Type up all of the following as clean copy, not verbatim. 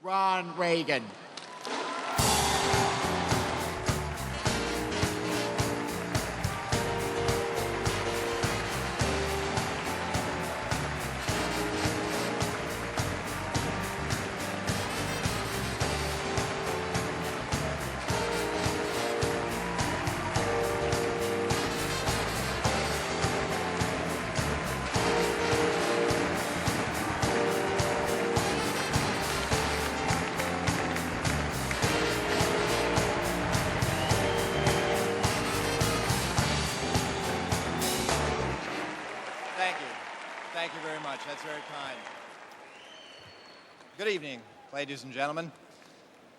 Reagan. Thank you very much. That's very kind. Good evening, ladies and gentlemen.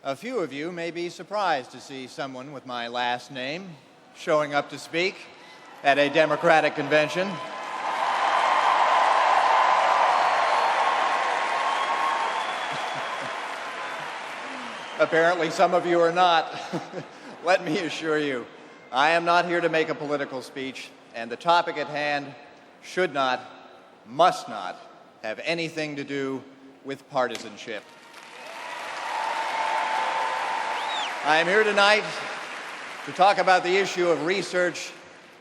A few of you may be surprised to see someone with my last name showing up to speak at a Democratic convention. Apparently, some of you are not. Let me assure you, I am not here to make a political speech, and the topic at hand should not, must not, have anything to do with partisanship. I am here tonight to talk about the issue of research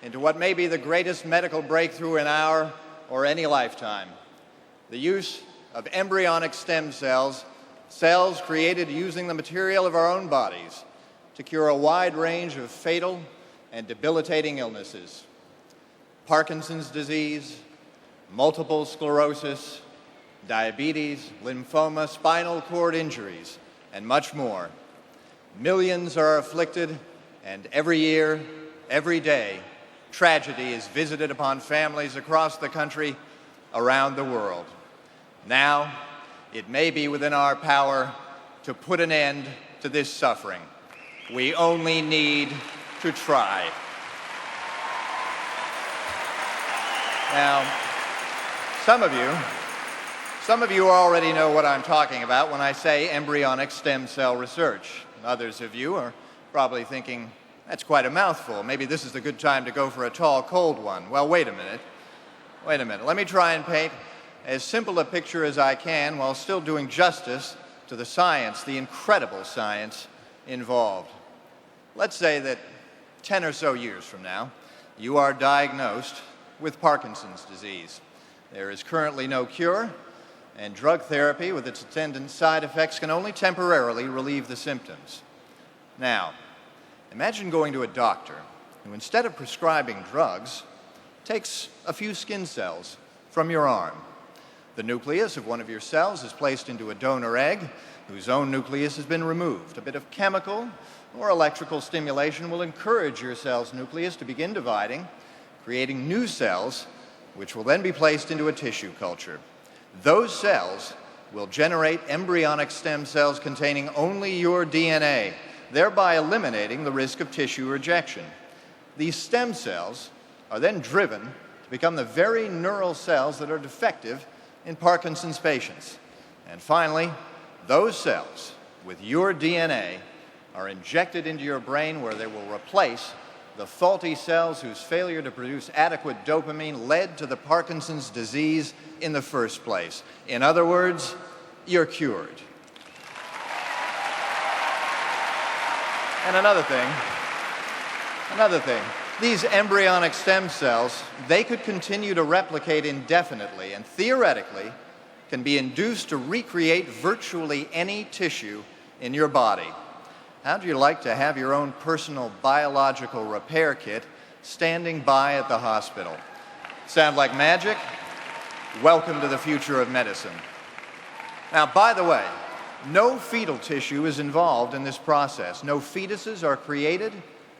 into what may be the greatest medical breakthrough in our or any lifetime: the use of embryonic stem cells, cells created using the material of our own bodies to cure a wide range of fatal and debilitating illnesses: Parkinson's disease, multiple sclerosis, diabetes, lymphoma, spinal cord injuries, and much more. Millions are afflicted, and every year, every day, tragedy is visited upon families across the country, around the world. Now, it may be within our power to put an end to this suffering. We only need to try. Now, some of you already know what I'm talking about when I say embryonic stem cell research. Others of you are probably thinking, that's quite a mouthful. Maybe this is a good time to go for a tall, cold one. Well, wait a minute. Let me try and paint as simple a picture as I can while still doing justice to the science, the incredible science involved. Let's say that 10 or so years from now, you are diagnosed with Parkinson's disease. There is currently no cure, and drug therapy with its attendant side effects can only temporarily relieve the symptoms. Now, imagine going to a doctor who, instead of prescribing drugs, takes a few skin cells from your arm. The nucleus of one of your cells is placed into a donor egg whose own nucleus has been removed. A bit of chemical or electrical stimulation will encourage your cell's nucleus to begin dividing, creating new cells, which will then be placed into a tissue culture. Those cells will generate embryonic stem cells containing only your DNA, thereby eliminating the risk of tissue rejection. These stem cells are then driven to become the very neural cells that are defective in Parkinson's patients. And finally, those cells with your DNA are injected into your brain, where they will replace the faulty cells whose failure to produce adequate dopamine led to the Parkinson's disease in the first place. In other words, you're cured. And another thing, these embryonic stem cells, they could continue to replicate indefinitely and theoretically can be induced to recreate virtually any tissue in your body. How'd you like to have your own personal biological repair kit standing by at the hospital? Sound like magic? Welcome to the future of medicine. Now, by the way, no fetal tissue is involved in this process. No fetuses are created,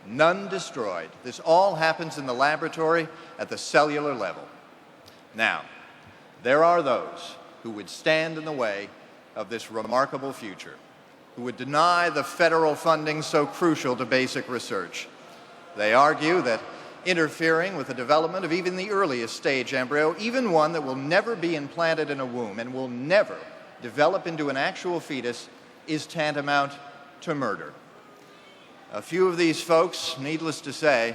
none destroyed. This all happens in the laboratory at the cellular level. Now, there are those who would stand in the way of this remarkable future, who would deny the federal funding so crucial to basic research. They argue that interfering with the development of even the earliest stage embryo, even one that will never be implanted in a womb and will never develop into an actual fetus, is tantamount to murder. A few of these folks, needless to say,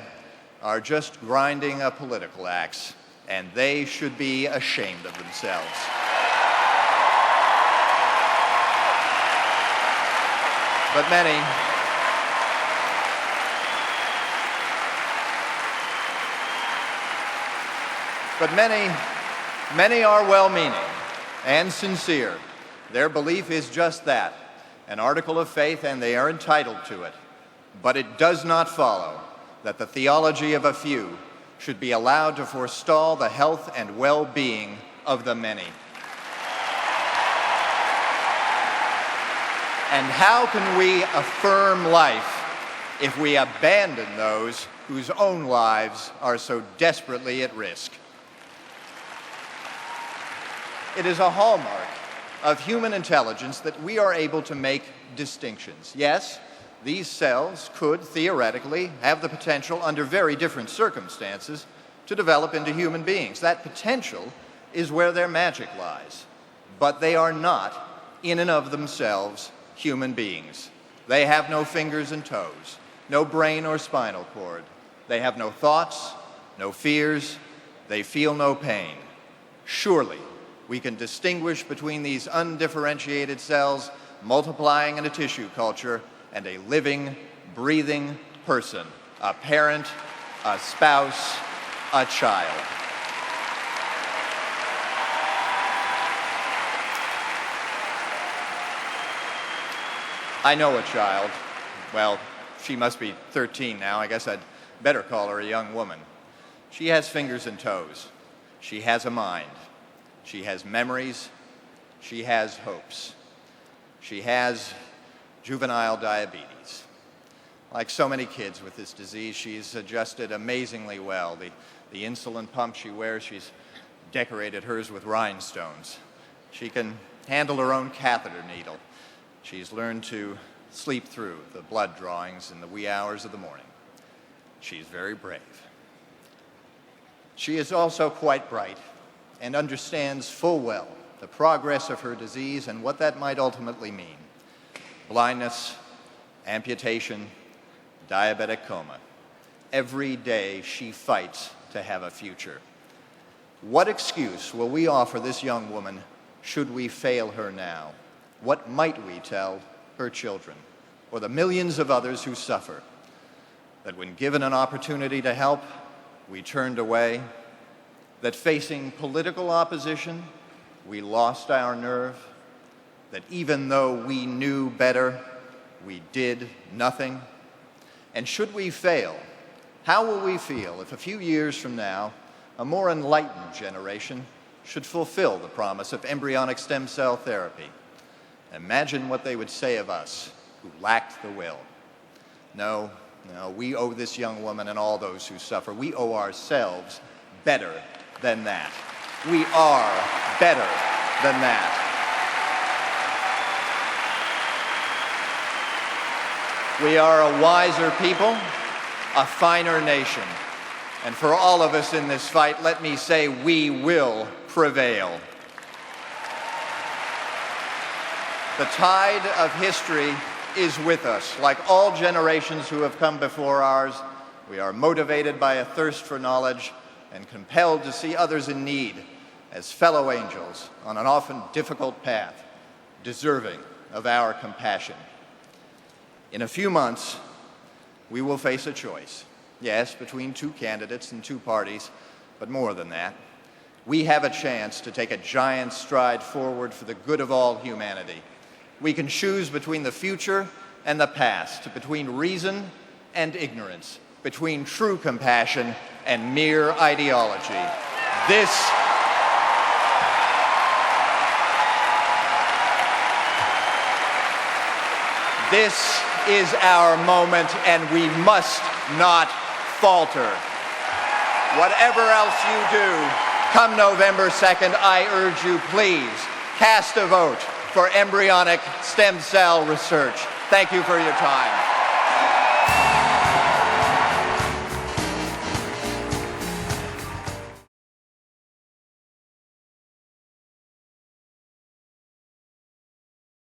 are just grinding a political axe, and they should be ashamed of themselves. But many are well-meaning and sincere. Their belief is just that, an article of faith, and they are entitled to it. But it does not follow that the theology of a few should be allowed to forestall the health and well-being of the many. And how can we affirm life if we abandon those whose own lives are so desperately at risk? It is a hallmark of human intelligence that we are able to make distinctions. Yes, these cells could theoretically have the potential, under very different circumstances, to develop into human beings. That potential is where their magic lies. But they are not, in and of themselves, human beings. They have no fingers and toes, no brain or spinal cord. They have no thoughts, no fears. They feel no pain. Surely, we can distinguish between these undifferentiated cells multiplying in a tissue culture and a living, breathing person, a parent, a spouse, a child. I know a child. Well, she must be 13 now. I guess I'd better call her a young woman. She has fingers and toes. She has a mind. She has memories. She has hopes. She has juvenile diabetes. Like so many kids with this disease, she's adjusted amazingly well. The insulin pump she wears, she's decorated hers with rhinestones. She can handle her own catheter needle. She's learned to sleep through the blood drawings in the wee hours of the morning. She's very brave. She is also quite bright and understands full well the progress of her disease and what that might ultimately mean. Blindness, amputation, diabetic coma. Every day she fights to have a future. What excuse will we offer this young woman should we fail her now? What might we tell her children or the millions of others who suffer? That when given an opportunity to help, we turned away? That facing political opposition, we lost our nerve? That even though we knew better, we did nothing? And should we fail, how will we feel if a few years from now, a more enlightened generation should fulfill the promise of embryonic stem cell therapy? Imagine what they would say of us who lacked the will. No, we owe this young woman and all those who suffer, we owe ourselves better than that. We are better than that. We are a wiser people, a finer nation. And for all of us in this fight, let me say, we will prevail. The tide of history is with us. Like all generations who have come before ours, we are motivated by a thirst for knowledge and compelled to see others in need as fellow angels on an often difficult path, deserving of our compassion. In a few months, we will face a choice. Yes, between two candidates and two parties, but more than that. We have a chance to take a giant stride forward for the good of all humanity. We can choose between the future and the past, between reason and ignorance, between true compassion and mere ideology. This is our moment, and we must not falter. Whatever else you do, come November 2nd, I urge you, please, cast a vote for embryonic stem cell research. Thank you for your time.